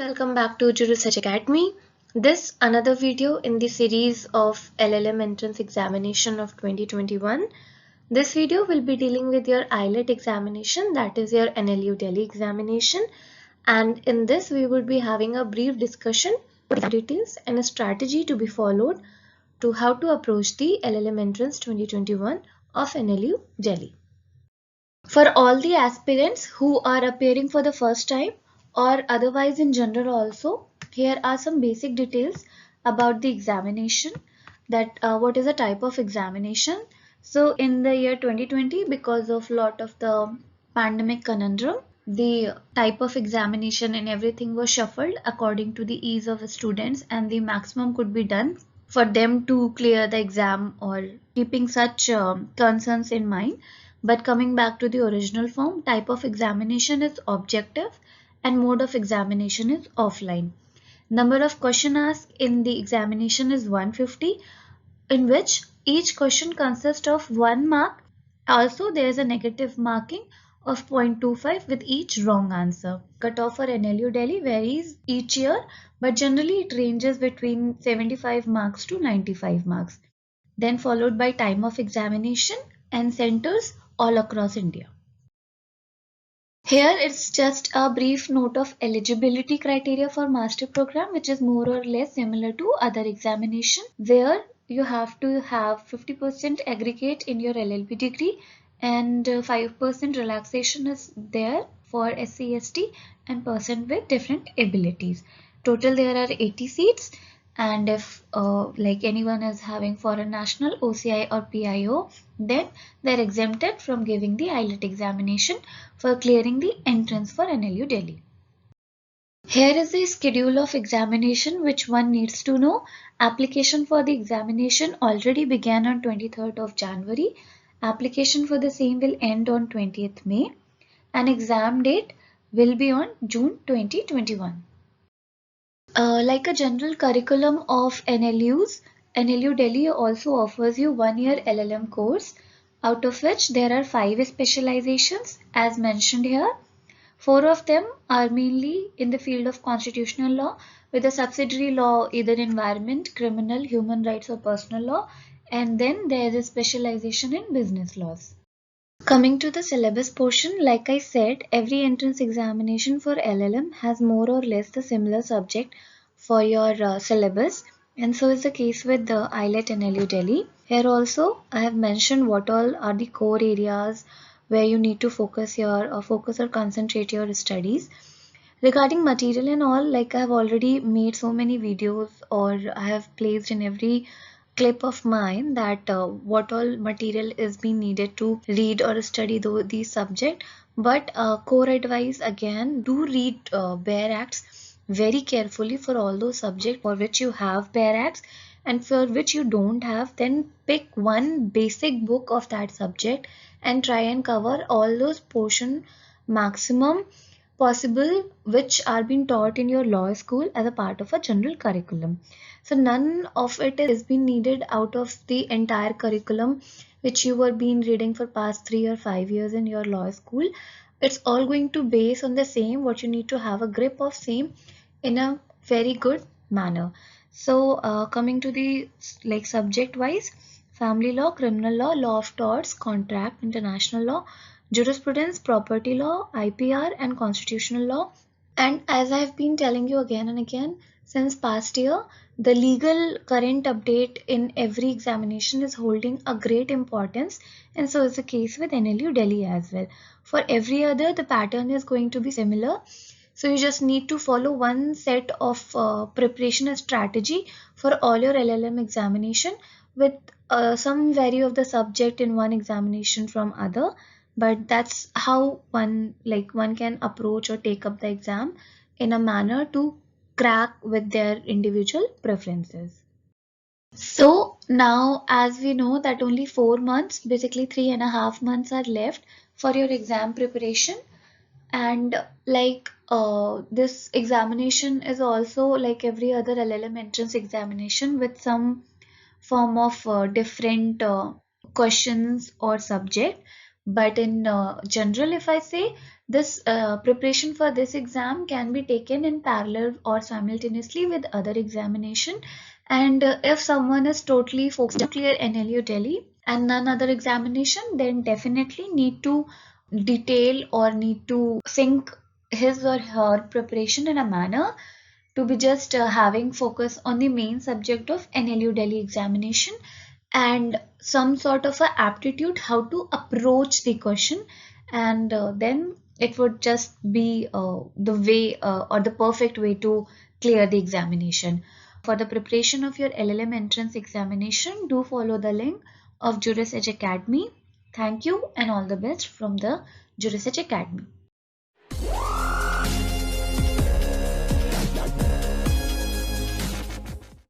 Welcome back to Guru Research Academy. This another video in the series of LLM entrance examination of 2021. This video will be dealing with your IELTS examination, that is your NLU Delhi examination, and in this we would be having a brief discussion of details and a strategy to be followed to how to approach the LLM entrance 2021 of NLU Delhi. For all the aspirants who are appearing for the first time or otherwise in general also, here are some basic details about the examination, that what is a type of examination. So in the year 2020, because of lot of the pandemic conundrum, the type of examination and everything was shuffled according to the ease of the students, and the maximum could be done for them to clear the exam, or keeping such concerns in mind. But coming back to the original form, type of examination is objective and mode of examination is offline. Number of question asked in the examination is 150, in which each question consists of 1 mark. Also, there is a negative marking of 0.25 with each wrong answer. Cutoff for NLU Delhi varies each year, but generally it ranges between 75 marks to 95 marks. Then followed by time of examination and centers all across India. Here it's just a brief note of eligibility criteria for master program, which is more or less similar to other examination, where you have to have 50% aggregate in your LLB degree and 5% relaxation is there for SC/ST and person with different abilities. Total there are 80 seats, and if like anyone is having foreign national, OCI or PIO, then they're exempted from giving the IELTS examination for clearing the entrance for NLU Delhi. Here is the schedule of examination which one needs to know. Application for the examination already began on 23rd of January. Application for the same will end on 20th May. An exam date will be on June 2021. Like a general curriculum of NLUs, NLU Delhi also offers you 1-year LLM course, out of which there are 5 specializations as mentioned here. 4 of them are mainly in the field of constitutional law, with a subsidiary law either environment, criminal, human rights or personal law, and then there is a specialization in business laws. Coming to the syllabus portion, like I said, every entrance examination for LLM has more or less the similar subject for your syllabus, and so is the case with the IELTS NLU Delhi. Here also I have mentioned what all are the core areas where you need to focus or concentrate your studies. Regarding material and all, like I have already made so many videos, or I have placed in every clip of mine that what all material is being needed to read or study these subject. But core advice again, do read bare acts very carefully for all those subjects for which you have bare acts, and for which you don't have, then pick one basic book of that subject and try and cover all those portion maximum possible which are being taught in your law school as a part of a general curriculum. So none of it is being needed out of the entire curriculum which you were been reading for past 3 or 5 years in your law school. It's all going to base on the same, what you need to have a grip of same in a very good manner. So coming to the like subject wise, family law, criminal law, law of torts, contract, international law, jurisprudence, property law, IPR and constitutional law. And as I've been telling you again and again since past year, the legal current update in every examination is holding a great importance, and so is the case with NLU Delhi as well. For every other, the pattern is going to be similar. So you just need to follow one set of preparation strategy for all your LLM examination, with some vary of the subject in one examination from other. But that's how one can approach or take up the exam in a manner to crack with their individual preferences. So now, as we know that only 4 months, basically 3.5 months are left for your exam preparation, and this examination is also like every other LLM entrance examination with some form of different questions or subject. But in general, if I say, This preparation for this exam can be taken in parallel or simultaneously with other examination. And if someone is totally focused to clear NLU Delhi and none other examination, then definitely need to detail or need to sync his or her preparation in a manner to be just having focus on the main subject of NLU Delhi examination and some sort of a aptitude how to approach the question, and then it would just be the way or the perfect way to clear the examination. For the preparation of your LLM entrance examination, do follow the link of Juris Edge Academy. Thank you and all the best from the Juris Edge Academy.